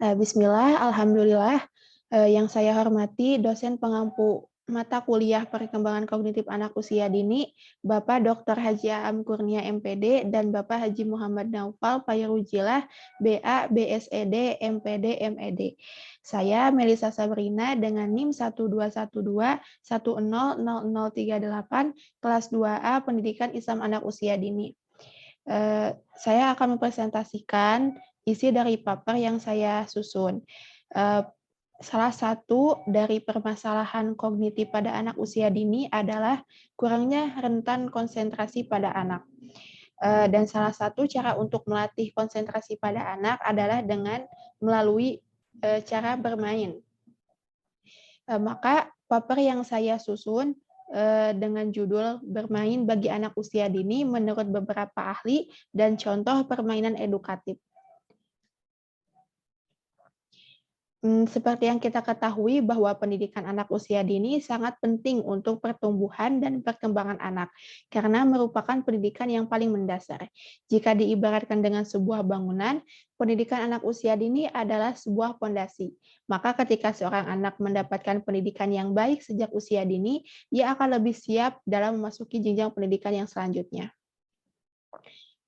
Bismillah, alhamdulillah, yang saya hormati dosen pengampu mata kuliah perkembangan kognitif anak usia dini, Bapak Dr. Haji Aam Kurnia MPD dan Bapak Haji Muhammad Naufal Payrujilah BA, BSED, MPD, MED. Saya Melisa Sabrina dengan NIM 1212100038 kelas 2A Pendidikan Islam Anak Usia Dini. Saya akan mempresentasikan isi dari paper yang saya susun. Eh, Salah satu dari permasalahan kognitif pada anak usia dini adalah kurangnya rentan konsentrasi pada anak. Dan salah satu cara untuk melatih konsentrasi pada anak adalah dengan melalui cara bermain. Maka paper yang saya susun dengan judul Bermain bagi Anak Usia Dini menurut beberapa ahli dan contoh permainan edukatif. Seperti yang kita ketahui bahwa pendidikan anak usia dini sangat penting untuk pertumbuhan dan perkembangan anak, karena merupakan pendidikan yang paling mendasar. Jika diibaratkan dengan sebuah bangunan, pendidikan anak usia dini adalah sebuah fondasi. Maka ketika seorang anak mendapatkan pendidikan yang baik sejak usia dini, dia akan lebih siap dalam memasuki jenjang pendidikan yang selanjutnya.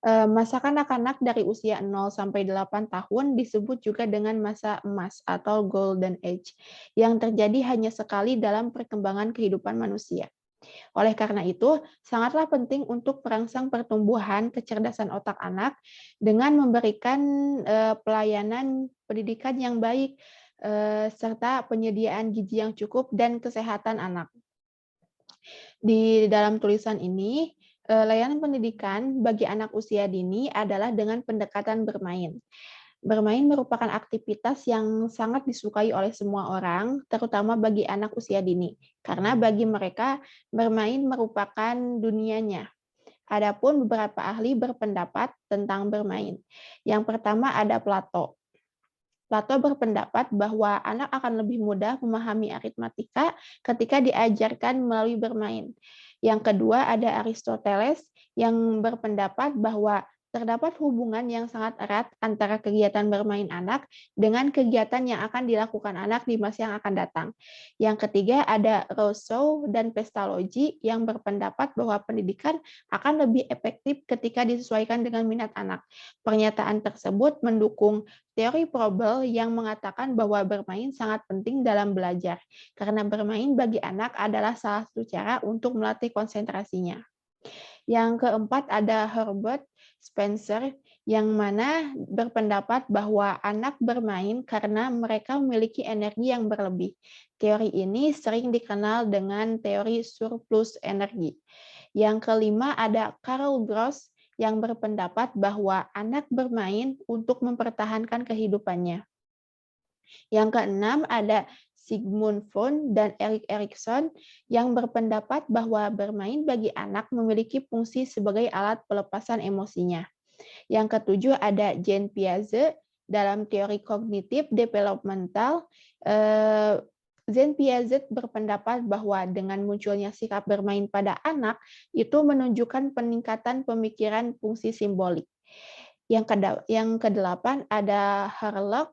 Masa kanak-kanak dari usia 0 sampai 8 tahun disebut juga dengan masa emas atau golden age, yang terjadi hanya sekali dalam perkembangan kehidupan manusia. Oleh karena itu, sangatlah penting untuk merangsang pertumbuhan kecerdasan otak anak dengan memberikan pelayanan pendidikan yang baik, serta penyediaan gizi yang cukup dan kesehatan anak. Di dalam tulisan ini, layanan pendidikan bagi anak usia dini adalah dengan pendekatan bermain. Bermain merupakan aktivitas yang sangat disukai oleh semua orang, terutama bagi anak usia dini, karena bagi mereka bermain merupakan dunianya. Adapun beberapa ahli berpendapat tentang bermain. Yang pertama ada Plato. Plato berpendapat bahwa anak akan lebih mudah memahami aritmatika ketika diajarkan melalui bermain. Yang kedua ada Aristoteles yang berpendapat bahwa terdapat hubungan yang sangat erat antara kegiatan bermain anak dengan kegiatan yang akan dilakukan anak di masa yang akan datang. Yang ketiga ada Rousseau dan Pestalozzi yang berpendapat bahwa pendidikan akan lebih efektif ketika disesuaikan dengan minat anak. Pernyataan tersebut mendukung teori Froebel yang mengatakan bahwa bermain sangat penting dalam belajar, karena bermain bagi anak adalah salah satu cara untuk melatih konsentrasinya. Yang keempat ada Herbert Spencer, yang mana berpendapat bahwa anak bermain karena mereka memiliki energi yang berlebih. Teori ini sering dikenal dengan teori surplus energi. Yang kelima ada Carl Gross, yang berpendapat bahwa anak bermain untuk mempertahankan kehidupannya. Yang keenam ada Sigmund Freud dan Erik Erikson yang berpendapat bahwa bermain bagi anak memiliki fungsi sebagai alat pelepasan emosinya. Yang ketujuh ada Jean Piaget dalam teori kognitif developmental. Jean Piaget berpendapat bahwa dengan munculnya sikap bermain pada anak itu menunjukkan peningkatan pemikiran fungsi simbolik. Yang kedelapan ada Harlock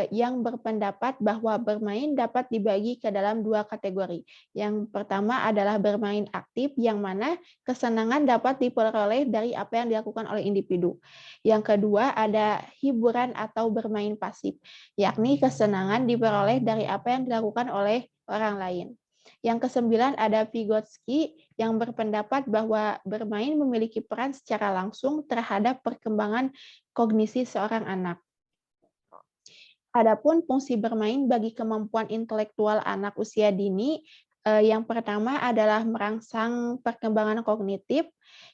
yang berpendapat bahwa bermain dapat dibagi ke dalam dua kategori. Yang pertama adalah bermain aktif, yang mana kesenangan dapat diperoleh dari apa yang dilakukan oleh individu. Yang kedua ada hiburan atau bermain pasif, yakni kesenangan diperoleh dari apa yang dilakukan oleh orang lain. Yang kesembilan ada Vygotsky yang berpendapat bahwa bermain memiliki peran secara langsung terhadap perkembangan kognisi seorang anak. Adapun fungsi bermain bagi kemampuan intelektual anak usia dini, yang pertama adalah merangsang perkembangan kognitif,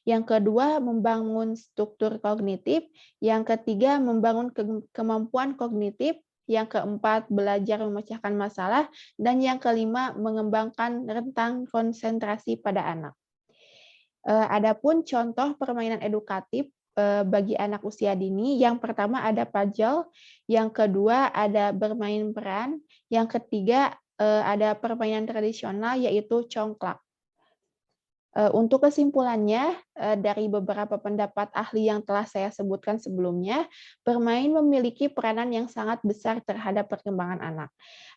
yang kedua membangun struktur kognitif, yang ketiga membangun kemampuan kognitif, yang keempat belajar memecahkan masalah, dan yang kelima mengembangkan rentang konsentrasi pada anak. Adapun contoh permainan edukatif bagi anak usia dini, yang pertama ada puzzle, yang kedua ada bermain peran, yang ketiga ada permainan tradisional yaitu congklak. Untuk kesimpulannya, dari beberapa pendapat ahli yang telah saya sebutkan sebelumnya, bermain memiliki peranan yang sangat besar terhadap perkembangan anak.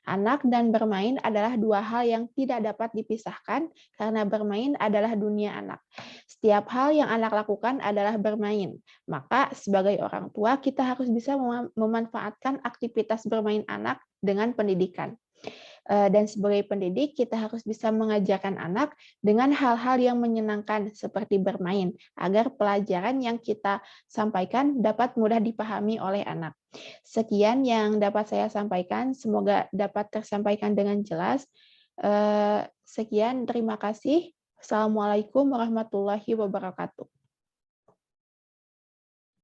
Anak dan bermain adalah dua hal yang tidak dapat dipisahkan karena bermain adalah dunia anak. Setiap hal yang anak lakukan adalah bermain. Maka sebagai orang tua kita harus bisa memanfaatkan aktivitas bermain anak dengan pendidikan. Dan sebagai pendidik, kita harus bisa mengajarkan anak dengan hal-hal yang menyenangkan seperti bermain, agar pelajaran yang kita sampaikan dapat mudah dipahami oleh anak. Sekian yang dapat saya sampaikan, semoga dapat tersampaikan dengan jelas. Sekian, terima kasih. Assalamualaikum warahmatullahi wabarakatuh.